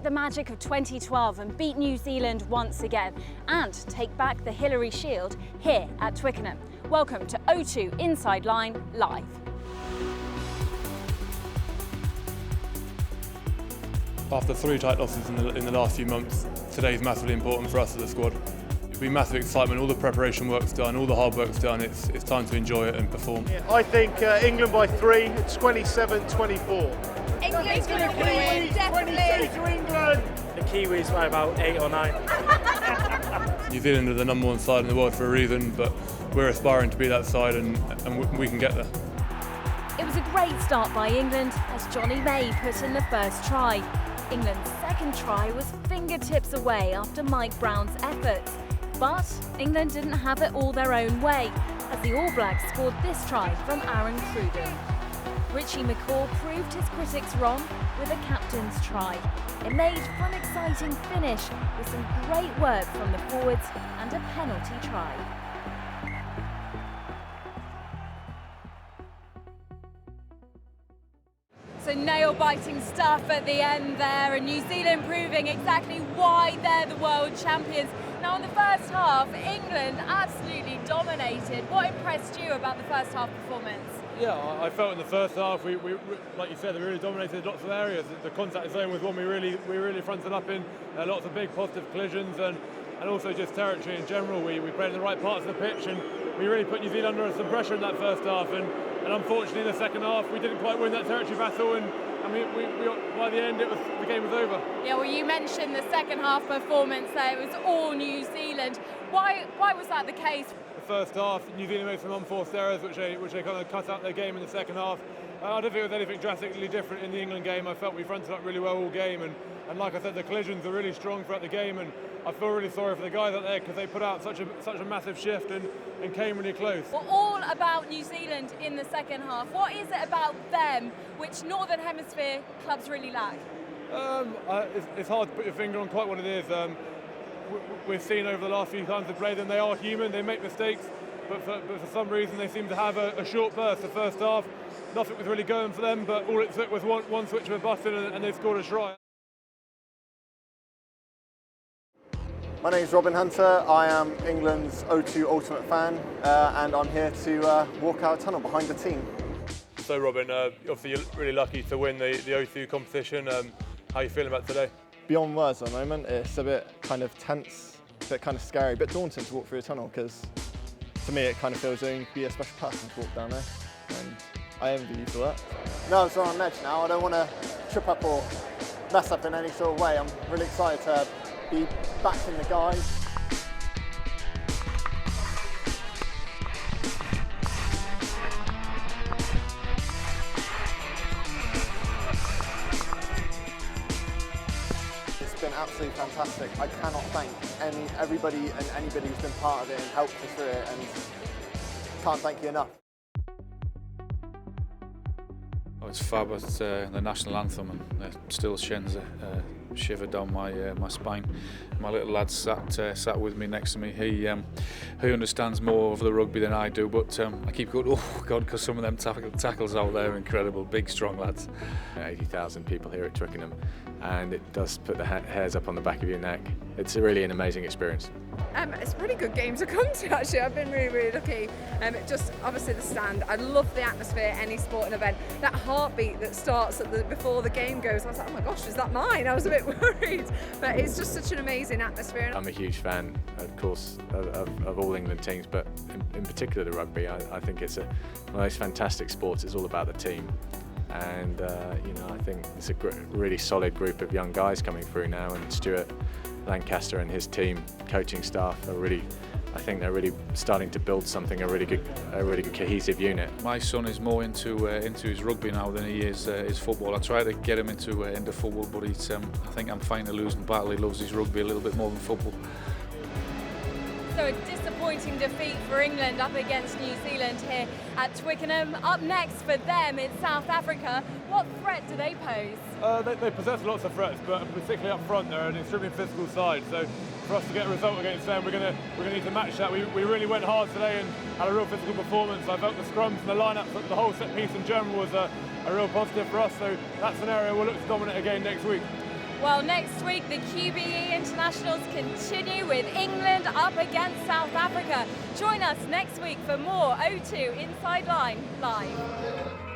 the magic of 2012 and beat New Zealand once again and take back the Hillary Shield here at Twickenham. Welcome to O2 Inside Line Live. After 3 tight losses in the last few months, today is massively important for us as a squad. It'll be massive excitement, all the preparation work's done, all the hard work's done, it's time to enjoy it and perform. Yeah, I think England by 3, 27-24. England's going to win, definitely. 22 to England! The Kiwis by about 8 or 9. New Zealand are the #1 side in the world for a reason, but we're aspiring to be that side and we can get there. It was a great start by England as Johnny May put in the first try. England's second try was fingertips away after Mike Brown's efforts. But England didn't have it all their own way as the All Blacks scored this try from Aaron Cruden. Richie McCaw proved his critics wrong with a captain's try. It made for an exciting finish with some great work from the forwards and a penalty try. So nail-biting stuff at the end there, and New Zealand proving exactly why they're the world champions. Now in the first half, England absolutely dominated. What impressed you about the first half performance? Yeah, I felt in the first half, we like you said, they really dominated lots of areas. The contact zone was one we really fronted up in. Lots of big positive collisions and also just territory in general. We played in the right parts of the pitch and we really put New Zealand under some pressure in that first half. And unfortunately in the second half, we didn't quite win that territory battle. And we by the end, the game was over. Yeah, well, you mentioned the second half performance there. It was all New Zealand. Why was that the case? The first half, New Zealand made some unforced errors, which they kind of cut out their game in the second half. I don't think it was anything drastically different in the England game. I felt we fronted up really well all game, and like I said, the collisions were really strong throughout the game, and I feel really sorry for the guys out there because they put out such a massive shift and came really close. Well, all about New Zealand in the second half. What is it about them which Northern Hemisphere clubs really lack? It's hard to put your finger on quite what it is. We've seen over the last few times they play them, they are human, they make mistakes, but for some reason they seem to have a short burst. The first half, nothing was really going for them, but all it took was one switch of a button and they scored a try. My name is Robin Hunter. I am England's O2 Ultimate fan, and I'm here to walk our tunnel behind the team. So Robin, obviously you're really lucky to win the O2 competition. How are you feeling about today? Beyond words at the moment. It's a bit kind of tense, a bit kind of scary, a bit daunting to walk through a tunnel because to me it kind of feels like you can be a special person to walk down there, and I envy you for that. No, it's on edge now. I don't want to trip up or mess up in any sort of way. I'm really excited to be backing the guys. It's been absolutely fantastic. I cannot thank everybody and anybody who's been part of it and helped us through it, and can't thank you enough. Oh, it's fab. It's the national anthem, and it still sends a shiver down my spine. My little lad sat with me next to me. He understands more of the rugby than I do, but I keep going, oh God, because some of them tackles out there are incredible, big, strong lads. 80,000 people here at Twickenham, and it does put the hairs up on the back of your neck. It's really an amazing experience. It's a really good game to come to, actually. I've been really lucky. Just obviously the stand. I love the atmosphere, any sporting event. That heartbeat that starts before the game goes. I was like, oh my gosh, is that mine? I was a bit worried. But it's just such an amazing atmosphere. I'm a huge fan, of course, of all England teams, but in particular the rugby. I think it's one of those fantastic sports. It's all about the team. And I think it's a really solid group of young guys coming through now, and Stuart Lancaster and his team, coaching staff, I think they're really starting to build something, a really good cohesive unit. My son is more into his rugby now than he is his football. I try to get him into football, but I think I'm fighting a losing battle. He loves his rugby a little bit more than football. So a disappointing defeat for England up against New Zealand here at Twickenham. Up next for them it's South Africa. What threat do they pose? They possess lots of threats, but particularly up front they're an extremely physical side. So for us to get a result against them, we're going to need to match that. We really went hard today and had a real physical performance. I felt the scrums and the lineup, the whole set piece in general was a real positive for us. So that's an area we'll look to dominate again next week. Well, next week the QBE Internationals continue with England up against South Africa. Join us next week for more O2 Inside Line Live.